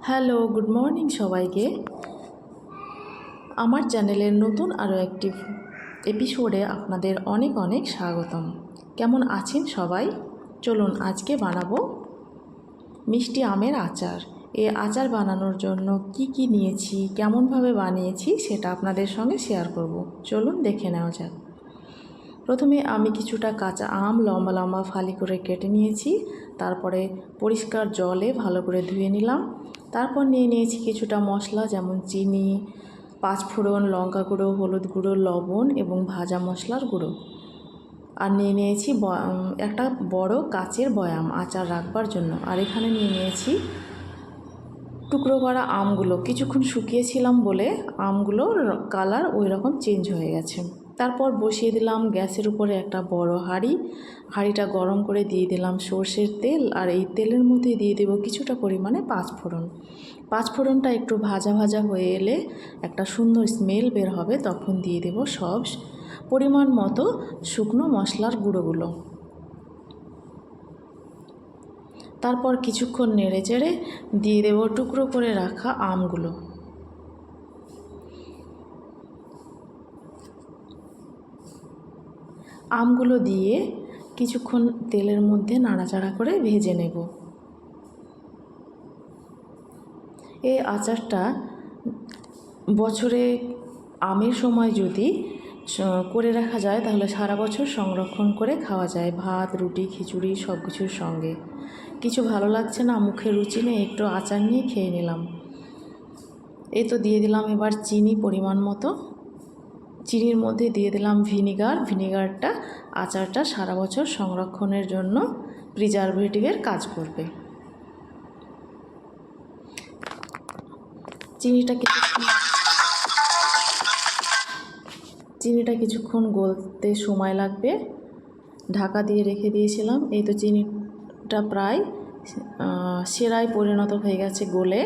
Hello, good morning সবাইকে। আমার চ্যানেলের নতুন আরও একটি এপিসোডে আপনাদের অনেক অনেক স্বাগতম। কেমন আছেন সবাই? চলুন আজকে বানাবো মিষ্টি আমের আচার। এই আচার বানানোর জন্য কি নিয়েছি, কেমনভাবে বানিয়েছি সেটা আপনাদের সঙ্গে শেয়ার করব। চলুন দেখে নেওয়া যাক। প্রথমে আমি কিছুটা কাঁচা আম লম্বা লম্বা ফালি করে কেটে নিয়েছি। তারপরে পরিষ্কার জলে ভালো করে ধুয়ে নিলাম। তারপর নিয়ে নিয়েছি কিছুটা মশলা, যেমন চিনি, পাঁচফোড়ন, লঙ্কা গুঁড়ো, হলুদ গুঁড়ো, লবণ এবং ভাজা মশলার গুঁড়ো। আর নিয়ে নিয়েছি একটা বড় কাচের বয়াম আচার রাখবার জন্য। আর এখানে নিয়ে নিয়েছি টুকরো করা আমগুলো। কিছুক্ষণ শুকিয়েছিলাম বলে আমগুলোর কালার ওই রকম চেঞ্জ হয়ে গেছে। তারপর বসিয়ে দিলাম গ্যাসের উপরে একটা বড় হাঁড়িটা গরম করে দিয়ে দিলাম সর্ষের তেল। আর এই তেলের মধ্যে দিয়ে দেব কিছুটা পরিমাণে পাঁচফোড়নটা একটু ভাজা ভাজা হয়ে এলে একটা সুন্দর স্মেল বের হবে, তখন দিয়ে দেব সব পরিমাণ মতো শুকনো মশলার গুঁড়োগুলো। তারপর কিছুক্ষণ নেড়ে চেড়ে দিয়ে দেব টুকরো করে রাখা আমগুলো। আমগুলো দিয়ে কিছুক্ষণ তেলের মধ্যে নাড়াচাড়া করে ভেজে নেব। এই আচারটা বছরে আমের সময় যদি করে রাখা যায় তাহলে সারা বছর সংরক্ষণ করে খাওয়া যায়, ভাত, রুটি, খিচুড়ি সব কিছুর সঙ্গে। কিছু ভালো লাগছে না, মুখে রুচি নেই, একটু আচার নিয়ে খেয়ে নিলাম। এই তো দিয়ে দিলাম এবার চিনি পরিমাণ মতো। চিনির মধ্যে দিয়ে দিলাম ভিনিগারটা আচারটা সারা বছর সংরক্ষণের জন্য প্রিজারভেটিভের কাজ করবে। চিনিটা কিছুক্ষণ গলতে সময় লাগবে, ঢাকা দিয়ে রেখে দিয়েছিলাম। এই তো চিনিটা প্রায় সেরায় পরিণত হয়ে গেছে গলে।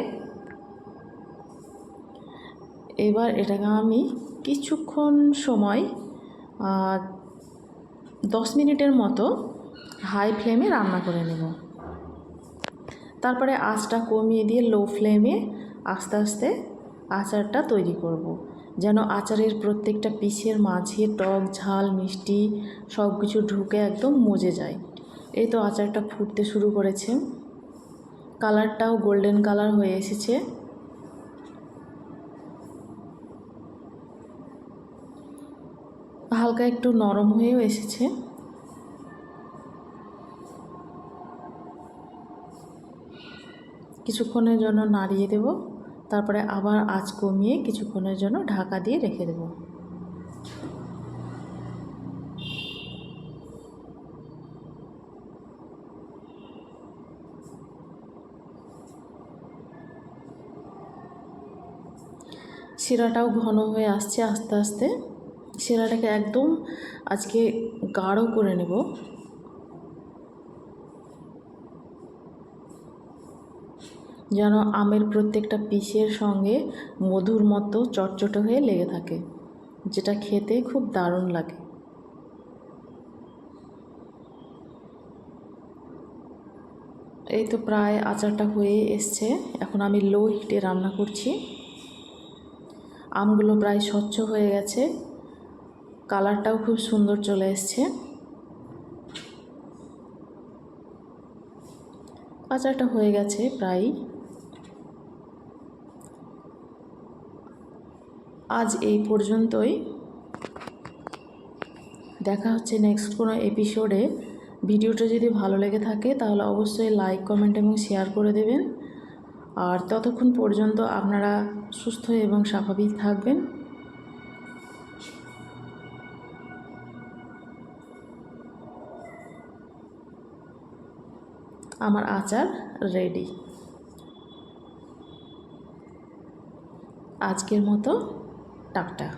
এবার এটাকে আমি কিছুক্ষণ সময় 10 মিনিটের মতো হাই ফ্লেমে রান্না করে নেব। তারপরে আঁচটা কমিয়ে দিয়ে লো ফ্লেমে আস্তে আস্তে আচারটা তৈরি করব, যেন আচারের প্রত্যেকটা পিসের মাঝে টক, ঝাল, মিষ্টি সব কিছু ঢুকে একদম মজে যায়। এই তো আচারটা ফুটতে শুরু করেছে, কালারটাও গোল্ডেন কালার হয়ে এসেছে। হালকা একটু নরম হয়েও এসেছে। কিছুক্ষণের জন্য নাড়িয়ে দেব, তারপরে আবার আঁচ কমিয়ে কিছুক্ষণের জন্য ঢাকা দিয়ে রেখে দেব। শিরাটাও ঘন হয়ে আসছে আস্তে আস্তে। শিরাটাকে একদম আজকে গাঢ় করে নেব। যেন আমের প্রত্যেকটা পিসের সঙ্গে মধুর মতো চটচটে হয়ে লেগে থাকে, যেটা খেতে খুব দারুণ লাগে। এই তো প্রায় আচারটা হয়ে এসছে। এখন আমি লো হিটে রান্না করছি। আমগুলো প্রায় স্বচ্ছ হয়ে গেছে, কালারটাও খুব সুন্দর চলে এসছে। আচারটা হয়ে গেছে প্রায়। আজ এই পর্যন্তই। দেখা হচ্ছে নেক্সট কোনো এপিসোডে। ভিডিওটা যদি ভালো লেগে থাকে তাহলে অবশ্যই লাইক, কমেন্ট এবং শেয়ার করে দেবেন। আর ততক্ষণ পর্যন্ত আপনারা সুস্থ এবং স্বাভাবিক থাকবেন। আমার আচার রেডি। আজকের মতো টাটা।